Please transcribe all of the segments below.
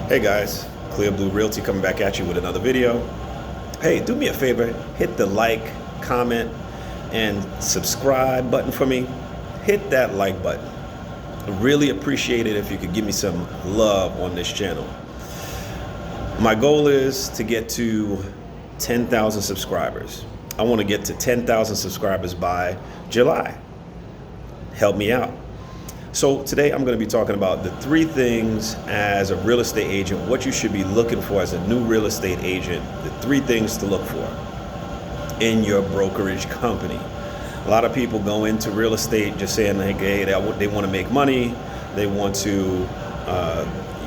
Hey guys, Clear Blue Realty coming back at you with another video. Hey, do me a favor, hit the like, comment, and subscribe button for me. Hit that like button. I really appreciate it if you could give me some love on this channel. My goal is to get to 10,000 subscribers. I want to get to 10,000 subscribers by July. Help me out. So today I'm going to be talking about the 3 things as a real estate agent, what you should be looking for as a new real estate agent, the 3 things to look for in your brokerage company. A lot of people go into real estate just saying, like, hey, they want to make money, they want to,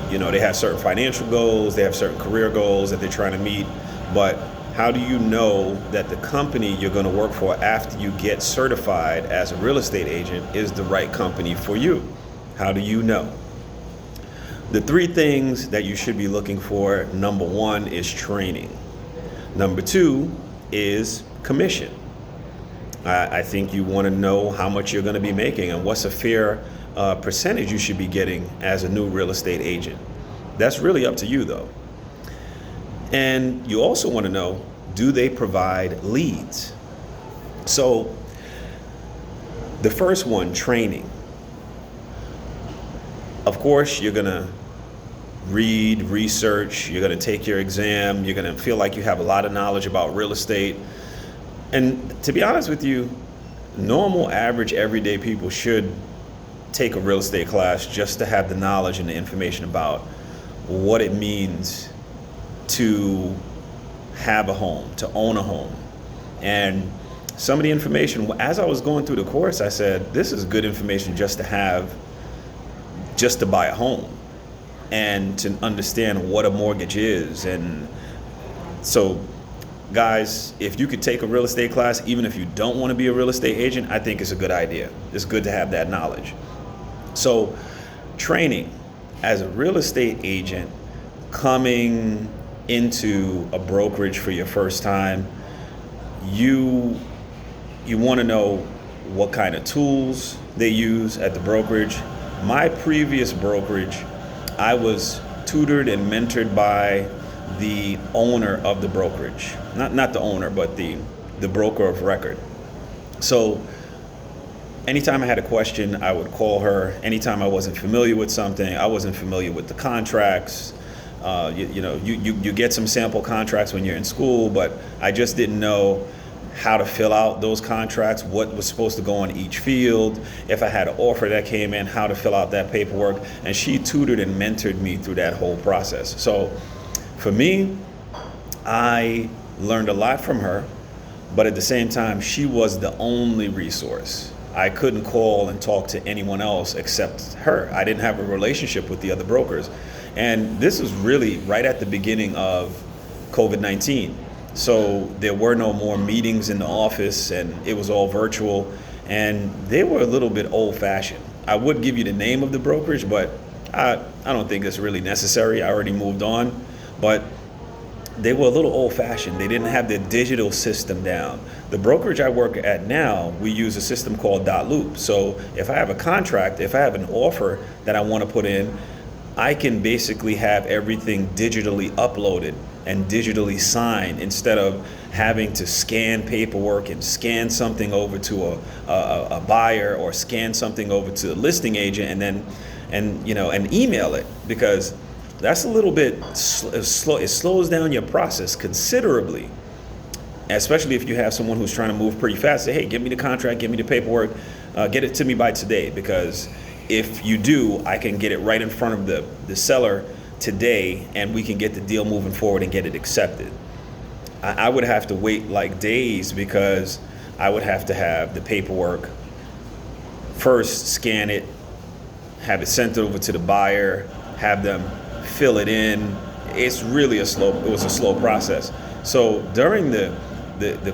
they have certain financial goals, they have certain career goals that they're trying to meet, but how do you know that the company you're going to work for after you get certified as a real estate agent is the right company for you? How do you know? The 3 things that you should be looking for: number 1 is training. Number 2 is commission. I think you want to know how much you're going to be making and what's a fair percentage you should be getting as a new real estate agent. That's really up to you though. And you also want to know, do they provide leads? So the first one, training. Of course, you're going to read, research, you're going to take your exam, you're going to feel like you have a lot of knowledge about real estate. And to be honest with you, normal, average, everyday people should take a real estate class just to have the knowledge and the information about what it means to have a home, to own a home. And some of the information, as I was going through the course, I said, this is good information just to have, just to buy a home and to understand what a mortgage is. And so guys, if you could take a real estate class, even if you don't want to be a real estate agent, I think it's a good idea. It's good to have that knowledge. So training as a real estate agent coming into a brokerage for your first time, you want to know what kind of tools they use at the brokerage. My previous brokerage, I was tutored and mentored by the owner of the brokerage. Not the owner, but the broker of record. So anytime I had a question, I would call her. Anytime I wasn't familiar with something, I wasn't familiar with the contracts. You get some sample contracts when you're in school, but I just didn't know how to fill out those contracts, what was supposed to go on each field, if I had an offer that came in, how to fill out that paperwork. And she tutored and mentored me through that whole process. So for me, I learned a lot from her, but at the same time, she was the only resource. I couldn't call and talk to anyone else except her. I didn't have a relationship with the other brokers. And this was really right at the beginning of COVID-19. So there were no more meetings in the office and it was all virtual. And they were a little bit old-fashioned. I would give you the name of the brokerage, but I don't think it's really necessary. I already moved on. But they were a little old-fashioned. They didn't have the digital system down. The brokerage I work at now, we use a system called .loop. So if I have a contract, if I have an offer that I want to put in, I can basically have everything digitally uploaded and digitally signed instead of having to scan paperwork and scan something over to a buyer or scan something over to a listing agent and email it, because that's a little bit slow. It slows down your process considerably, especially if you have someone who's trying to move pretty fast. Say, hey, give me the contract, give me the paperwork, get it to me by today, because if you do, I can get it right in front of the seller today and we can get the deal moving forward and get it accepted. I would have to wait like days because I would have to have the paperwork first, scan it, have it sent over to the buyer, have them fill it in. It was a slow process. So during the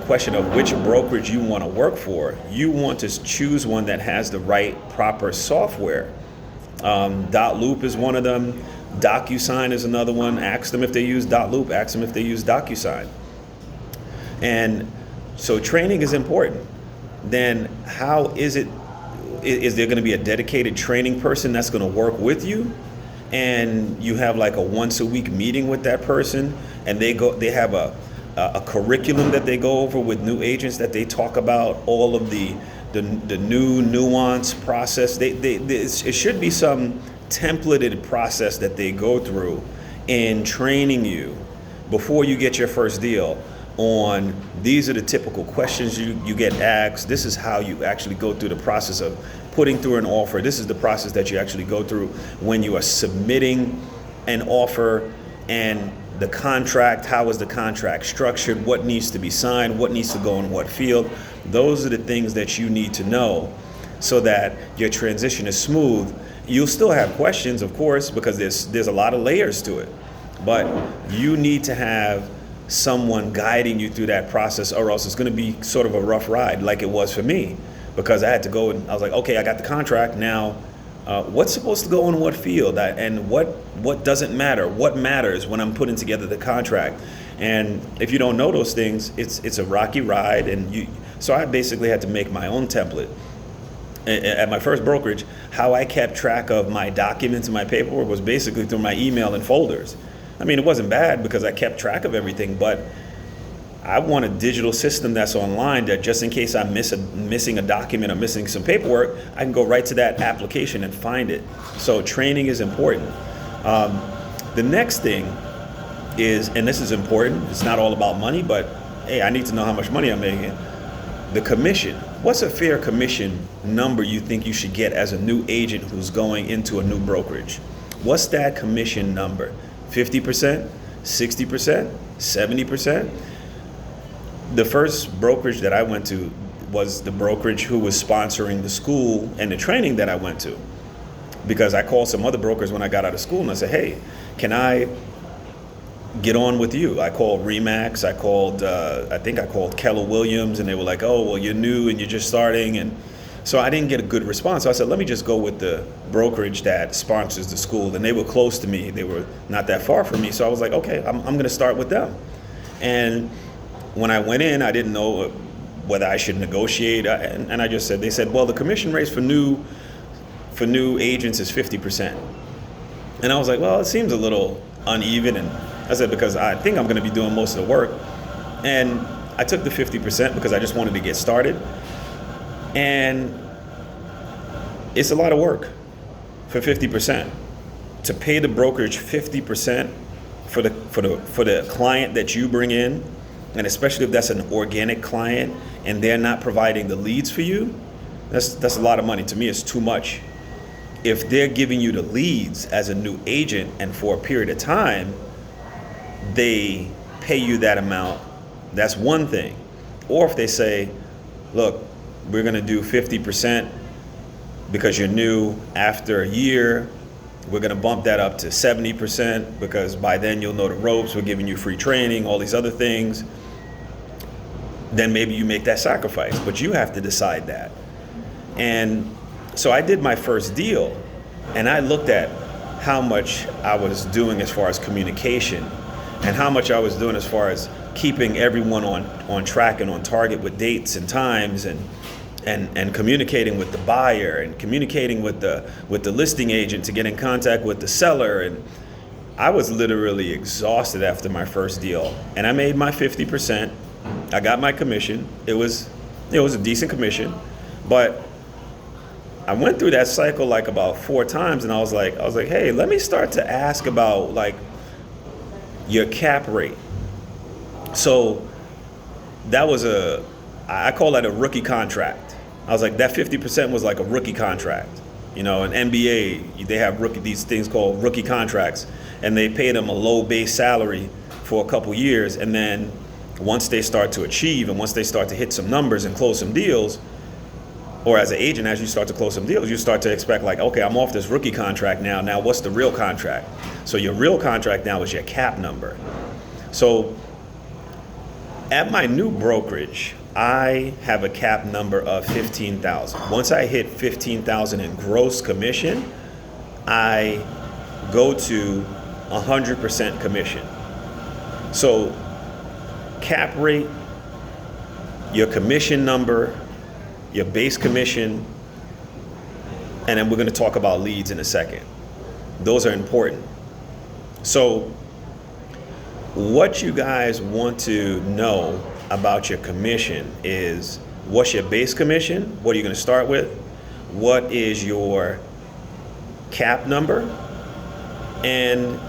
question of which brokerage you want to work for, you want to choose one that has the right proper software. .loop is one of them. DocuSign is another one. Ask them if they use .loop. Ask them if they use DocuSign. And so training is important. Then how is there going to be a dedicated training person that's going to work with you? and you have like a once a week meeting with that person, and they have a curriculum that they go over with new agents, that they talk about all of the new nuance process. It should be some templated process that they go through in training you before you get your first deal on, these are the typical questions you get asked. This is how you actually go through the process of putting through an offer. This is the process that you actually go through when you are submitting an offer, and the contract, how is the contract structured, what needs to be signed, what needs to go in what field. Those are the things that you need to know so that your transition is smooth. You'll still have questions, of course, because there's a lot of layers to it, but you need to have someone guiding you through that process, or else it's going to be sort of a rough ride, like it was for me, because I had to go and I was like, okay, I got the contract now. What's supposed to go in what field, and what doesn't matter? What matters when I'm putting together the contract? And if you don't know those things, it's a rocky ride. So I basically had to make my own template. At my first brokerage, how I kept track of my documents and my paperwork was basically through my email and folders. I mean, it wasn't bad because I kept track of everything, but I want a digital system that's online, that just in case I'm missing a document or missing some paperwork, I can go right to that application and find it. So training is important. The next thing is, and this is important, it's not all about money, but hey, I need to know how much money I'm making. The commission. What's a fair commission number you think you should get as a new agent who's going into a new brokerage? What's that commission number? 50%? 60%? 70%? The first brokerage that I went to was the brokerage who was sponsoring the school and the training that I went to. Because I called some other brokers when I got out of school and I said, hey, can I get on with you? I called Remax, I think I called Keller Williams, and they were like, oh, well, you're new and you're just starting. And so I didn't get a good response. So I said, let me just go with the brokerage that sponsors the school. And they were close to me. They were not that far from me. So I was like, okay, I'm going to start with them. And when I went in, I didn't know whether I should negotiate. And I just said, they said, well, the commission rates for new agents is 50%. And I was like, well, it seems a little uneven. And I said, because I think I'm going to be doing most of the work. And I took the 50% because I just wanted to get started. And it's a lot of work for 50%. To pay the brokerage 50% for the client that you bring in, and especially if that's an organic client and they're not providing the leads for you, that's a lot of money. To me, it's too much. If they're giving you the leads as a new agent and for a period of time, they pay you that amount, that's one thing. Or if they say, look, we're going to do 50% because you're new. After a year, we're going to bump that up to 70% because by then you'll know the ropes. We're giving you free training, all these other things. Then maybe you make that sacrifice, but you have to decide that. And so I did my first deal, and I looked at how much I was doing as far as communication and how much I was doing as far as keeping everyone on track and on target with dates and times, and communicating with the buyer and communicating with the listing agent to get in contact with the seller. And I was literally exhausted after my first deal, and I made my 50%. I got my commission. It was a decent commission, but I went through that cycle like about 4 times, and I was like, hey, let me start to ask about like your cap rate. So that was I call that a rookie contract. I was like, that 50% was like a rookie contract. You know, an NBA, they have these things called rookie contracts, and they pay them a low base salary for a couple years, and then once they start to achieve and once they start to hit some numbers and close some deals, or as an agent, as you start to close some deals, you start to expect like, okay, I'm off this rookie contract now. Now what's the real contract? So your real contract now is your cap number. So at my new brokerage, I have a cap number of 15,000. Once I hit 15,000 in gross commission, I go to 100% commission. So cap rate, your commission number, your base commission, and then we're going to talk about leads in a second. Those are important. So what you guys want to know about your commission is, what's your base commission? What are you going to start with? What is your cap number? And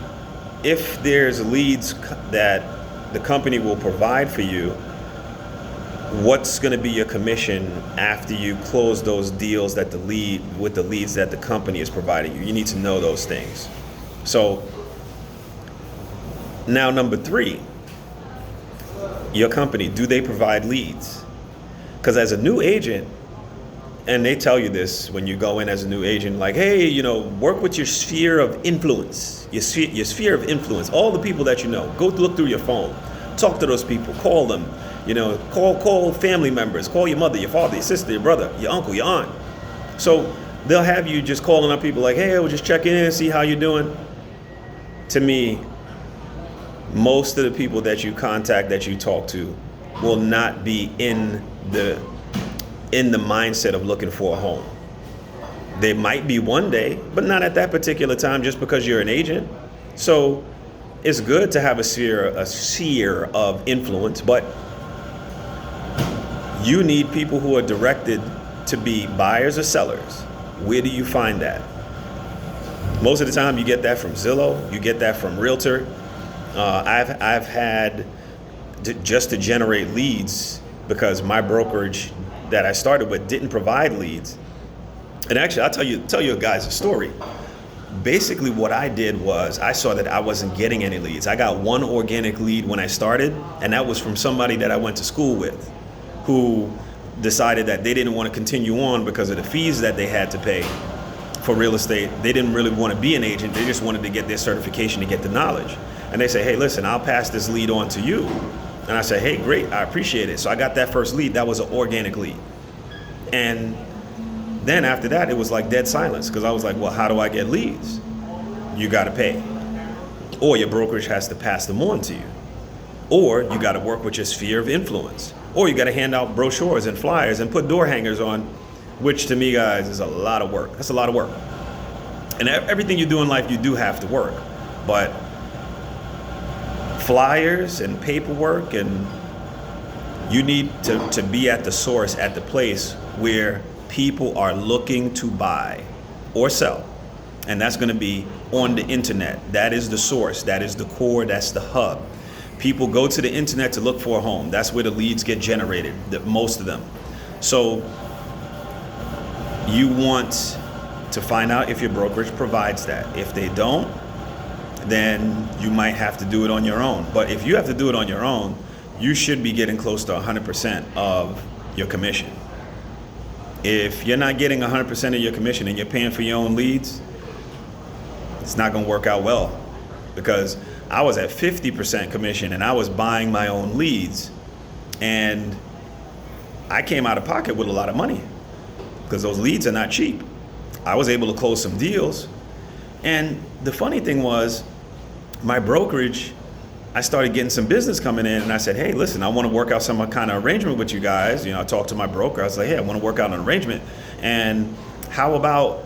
if there's leads that the company will provide for you, what's going to be your commission after you close those deals that the leads that the company is providing you? You need to know those things. So now, number 3, your company, do they provide leads? Because as a new agent, and they tell you this when you go in as a new agent, like, hey, work with your sphere of influence, your sphere of influence, all the people that you know. Go look through your phone, talk to those people, call them, call family members, call your mother, your father, your sister, your brother, your uncle, your aunt. So they'll have you just calling up people like, hey, we'll just check in, see how you're doing. To me, most of the people that you contact, that you talk to, will not be in the mindset of looking for a home. They might be one day, but not at that particular time, just because you're an agent. So it's good to have a sphere of influence, but you need people who are directed to be buyers or sellers. Where do you find that? Most of the time you get that from Zillow, you get that from Realtor. I've had just to generate leads, because my brokerage that I started with didn't provide leads. And actually, I'll tell you guys a story. Basically, what I did was I saw that I wasn't getting any leads. I got one organic lead when I started, and that was from somebody that I went to school with, who decided that they didn't want to continue on because of the fees that they had to pay for real estate. They didn't really want to be an agent. They just wanted to get their certification to get the knowledge. And they say, hey, listen, I'll pass this lead on to you. And I said, hey, great, I appreciate it. So I got that first lead. That was an organic lead. And then after that, it was like dead silence, because I was like, well, how do I get leads? You got to pay. Or your brokerage has to pass them on to you. Or you got to work with your sphere of influence. Or you got to hand out brochures and flyers and put door hangers on, which to me, guys, is a lot of work. That's a lot of work. And everything you do in life, you do have to work. But flyers and paperwork, and you need to be at the source, at the place where people are looking to buy or sell. And that's going to be on the internet. That is the source. That is the core. That's the hub. People go to the internet to look for a home. That's where the leads get generated, most of them. So you want to find out if your brokerage provides that. If they don't, then you might have to do it on your own. But if you have to do it on your own, you should be getting close to 100% of your commission. If you're not getting 100% of your commission and you're paying for your own leads, it's not going to work out well. Because I was at 50% commission and I was buying my own leads, and I came out of pocket with a lot of money because those leads are not cheap. I was able to close some deals. And the funny thing was, my brokerage, I started getting some business coming in, and I said, hey, listen, I want to work out some kind of arrangement with you guys. I talked to my broker. I was like, hey, I want to work out an arrangement. And how about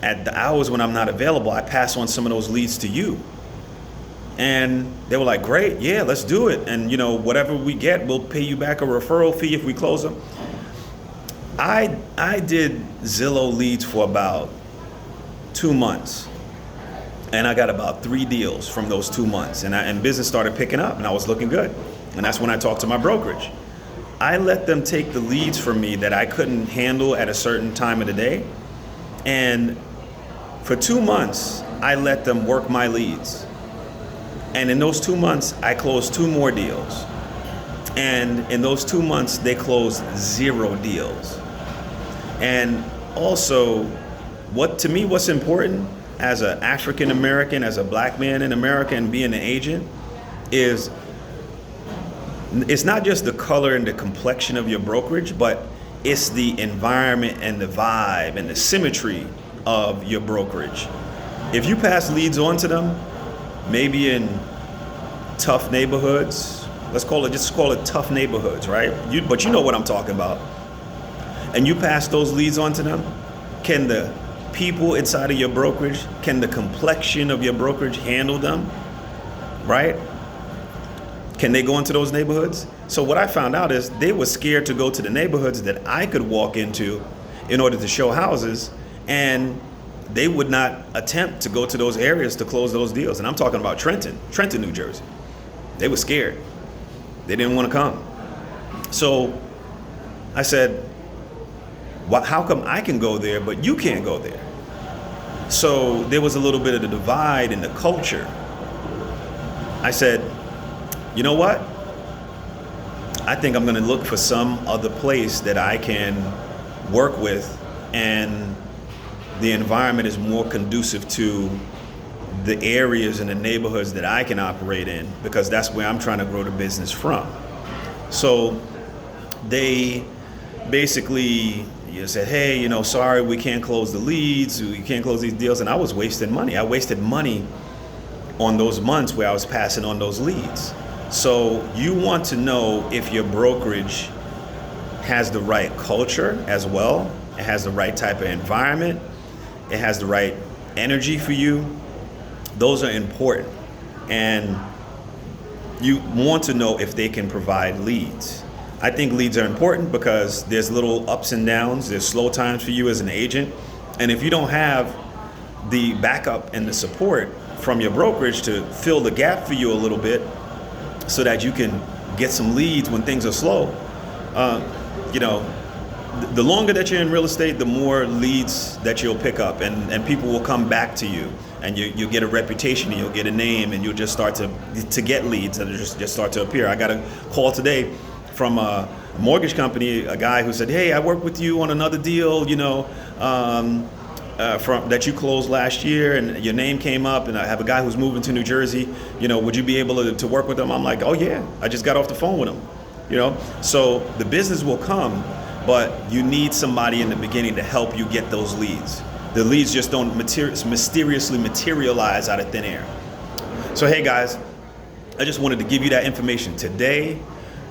at the hours when I'm not available, I pass on some of those leads to you? And they were like, great, yeah, let's do it. And whatever we get, we'll pay you back a referral fee if we close them. I did Zillow leads for about 2 months. And I got about 3 deals from those 2 months. And business started picking up, and I was looking good. And that's when I talked to my brokerage. I let them take the leads from me that I couldn't handle at a certain time of the day. And for 2 months, I let them work my leads. And in those 2 months, I closed 2 more deals. And in those 2 months, they closed 0 deals. And also, what's important as an African American, as a black man in America, and being an agent, is it's not just the color and the complexion of your brokerage, but it's the environment and the vibe and the symmetry of your brokerage. If you pass leads on to them, maybe in tough neighborhoods, just call it tough neighborhoods, right? But you know what I'm talking about. And you pass those leads on to them, can the people inside of your brokerage, can the complexion of your brokerage handle them, right? Can they go into those neighborhoods? So what I found out is they were scared to go to the neighborhoods that I could walk into in order to show houses, and they would not attempt to go to those areas to close those deals. And I'm talking about Trenton, New Jersey. They were scared. They didn't want to come. So I said, how come I can go there, but you can't go there? So there was a little bit of a divide in the culture. I said, you know what? I think I'm going to look for some other place that I can work with, and the environment is more conducive to the areas and the neighborhoods that I can operate in, because that's where I'm trying to grow the business from. So they basically said, hey, sorry, we can't close the leads, we can't close these deals. And I was wasting money. I wasted money on those months where I was passing on those leads. So you want to know if your brokerage has the right culture as well. It has the right type of environment. It has the right energy for you. Those are important. And you want to know if they can provide leads. I think leads are important because there's little ups and downs. There's slow times for you as an agent. And if you don't have the backup and the support from your brokerage to fill the gap for you a little bit so that you can get some leads when things are slow, the longer that you're in real estate, the more leads that you'll pick up, and people will come back to you, and you'll get a reputation, and you'll get a name, and you'll just start to get leads that just start to appear. I got a call today from a mortgage company, a guy who said, hey, I worked with you on another deal, from that you closed last year, and your name came up, and I have a guy who's moving to New Jersey, would you be able to work with him? I'm like, oh yeah, I just got off the phone with him, So the business will come, but you need somebody in the beginning to help you get those leads. The leads just don't mysteriously materialize out of thin air. So hey guys, I just wanted to give you that information today.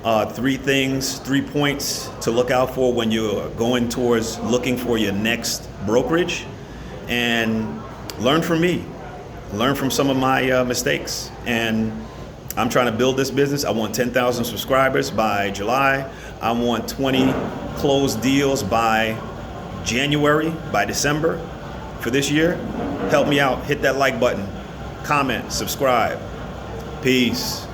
3 points to look out for when you're going towards looking for your next brokerage, and learn from me, learn from some of my mistakes. And I'm trying to build this business. I want 10,000 subscribers by July. I want 20 closed deals by January, by December for this year. Help me out, hit that like button, comment, subscribe. Peace.